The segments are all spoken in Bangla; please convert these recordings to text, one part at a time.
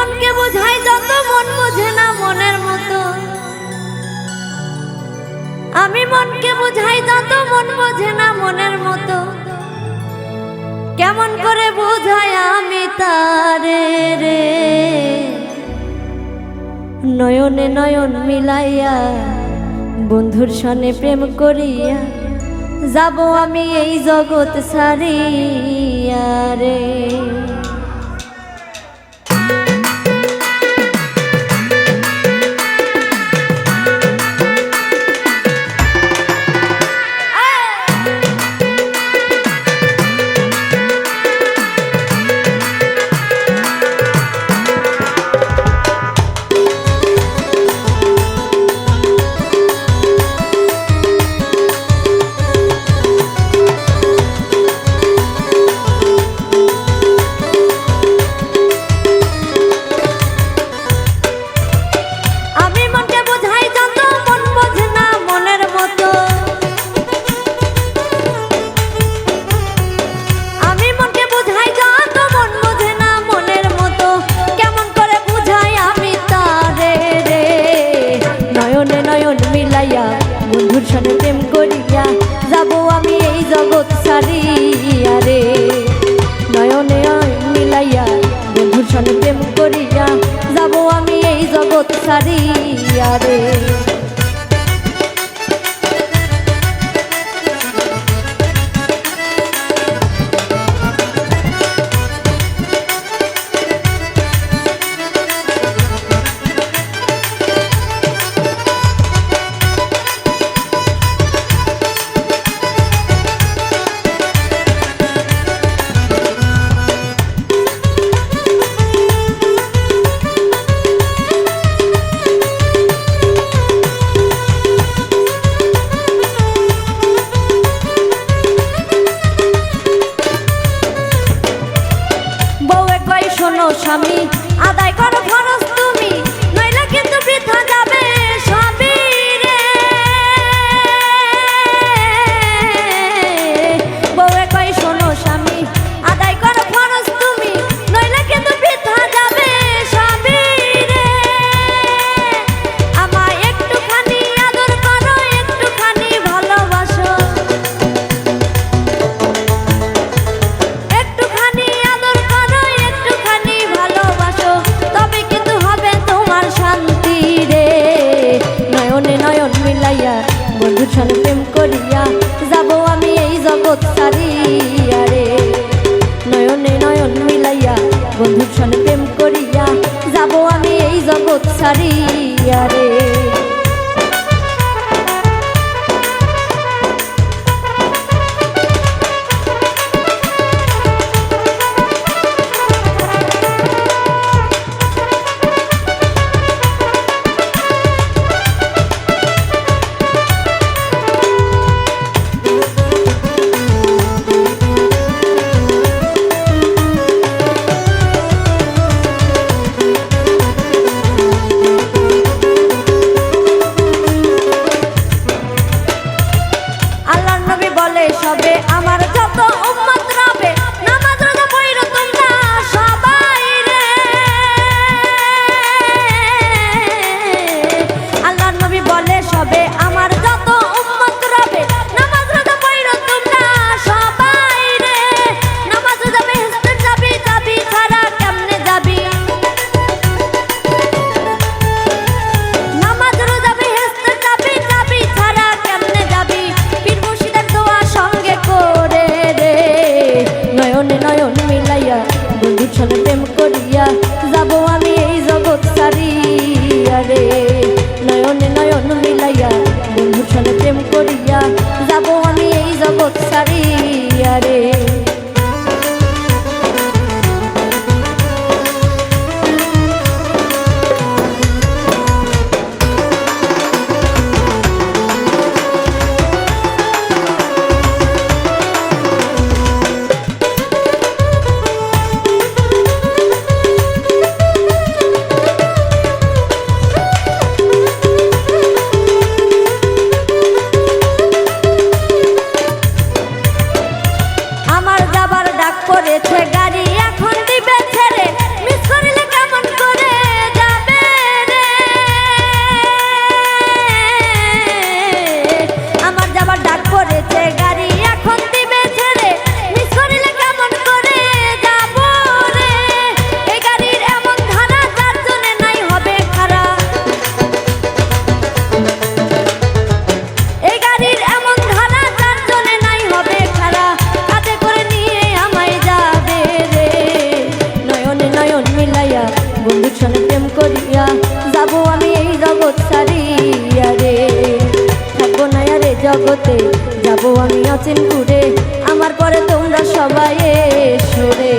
মনকে বোঝাই যত মন বোঝে না মনের মতো, আমি মনকে বোঝাই যত মন বোঝে না মনের মতো, কেমন করে বোঝাই আমি তারে রে। নয়নে নয়ন মিলাইয়া বন্ধুর সনে প্রেম করিয়া যাব আমি এই জগৎ ছাড়িয়া রে। বন্ধুর সনে প্রেম করিয়া যাব আমি এই জগৎ ছাড়িয়া রে। নয়নে মিলাইয়া বন্ধুর সনে প্রেম করিয়া যাব আমি এই জগৎ ছাড়িয়া রে। শোনো স্বামী, আদায় করো খরচ তুমি, নইলে কিন্তু বৃথা যাবে সবই রে। বউয়ে কই শোনো স্বামী, আদায় করো খরচ তুমি, নইলে কিন্তু বৃথা যাবে সবই রে। আমায় একটুখানি আদর করো, একটুখানি ভালোবাসো, একটুখানি আদর করো, একটুখানি ভালোবাসো, তবে কিন্তু হবে তোমার শান্তি রে। নয়নে নয়ন মিলাইয়া বন্ধুর সনে প্রেম করিয়া যাব আমি এই জগৎ ছাড়িয়া রে। নয়নে নয়ন মিলাইয়া বন্ধুর সনে প্রেম করিয়া যাব আমি এই জগৎ ছাড়িয়া রে। সবে আমার যত উম্মত রবে, নামাজ রোজা পড়ো তোমরা সবাই রে। আল্লাহর নবী বলে সবে আমার যত উম্মত রবে, নামাজ রোজা পড়ো তোমরা সবাই রে। নামাজ রোজা বেহেশতে যাবি, যাবি ছাড়া কেমনে যাবি? নামাজ রোজা বেহেশতে যাবি, যাবি ছাড়া কেমনে যাবি? পীর মুর্শিদের দোয়া সঙ্গে করে রে। নয়নে নয়ন মিলাইয়া বন্ধুর সনে প্রেম করিয়া যাব আমি এই জগৎ ছাড়িয়া রে। নয়নে নয়ন মিলাইয়া বন্ধুর সনে প্রেম করিয়া যাব আমি এই জগৎ ছাড়িয়া রে। জগতে যাব আমি অচিন ঘুরে, আমার পরে তোমরা সবাই এসো রে।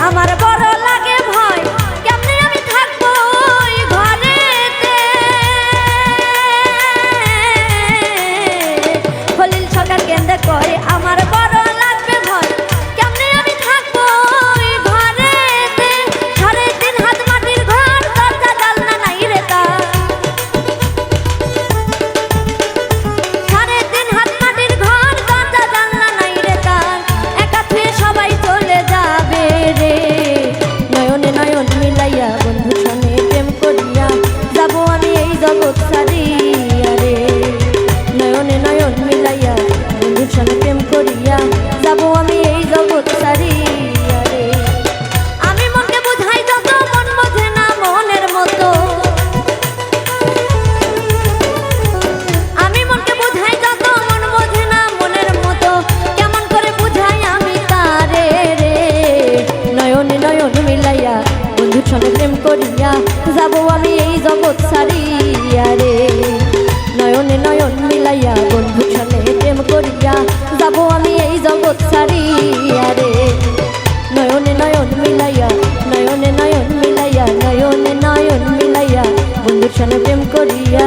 আমার বড় লাগে ভয়, কেমনে আমি থাকবো ওই ঘরেতে। খলিল সরকার কেন্দ্রে কয় আমার বড় লাগবে ভয়, কেমনে আমি থাকবো ওই ঘরেতে। 3.5 হাত মাটির ঘর, দরজা জানলা নাই রে তার। 3.5 হাত মাটির ঘর, দরজা জানলা নাই রে তার। একা থুয়ে সবাই চলে যাবে রে। নয়নে নয়ন মিলাইয়া বন্ধুর সনে প্রেম করিয়া যাব আমি এই জগৎ ছাড়িয়া রে। নয়নে নয়ন মিলাইয়া বন্ধুর সনে প্রেম করিয়া যাব আমি এই জগৎ ছাড়িয়া রে। আমি মনকে বুঝাই যত, মন বোঝে না মনের মতো। আমি মনকে বুঝাই যত, মন বোঝে না মনের মতো। কেমন করে বুঝাই আমি তারে রে। নয়নে নয়ন মিলাইয়া বন্ধুর সনে প্রেম করিয়া যাব আমি এই জগৎ ছাড়িয়া রে। নয়নে নয়ন মিলাইয়া বন্ধুর সনে প্রেম করিয়া যাব আমি এই জগৎ ছাড়িয়া রে। নয়নে নয়ন মিলাইয়া, নয়নে নয়ন মিলাইয়া, নয়নে নয়ন মিলাইয়া বন্ধুর সনে প্রেম করিয়া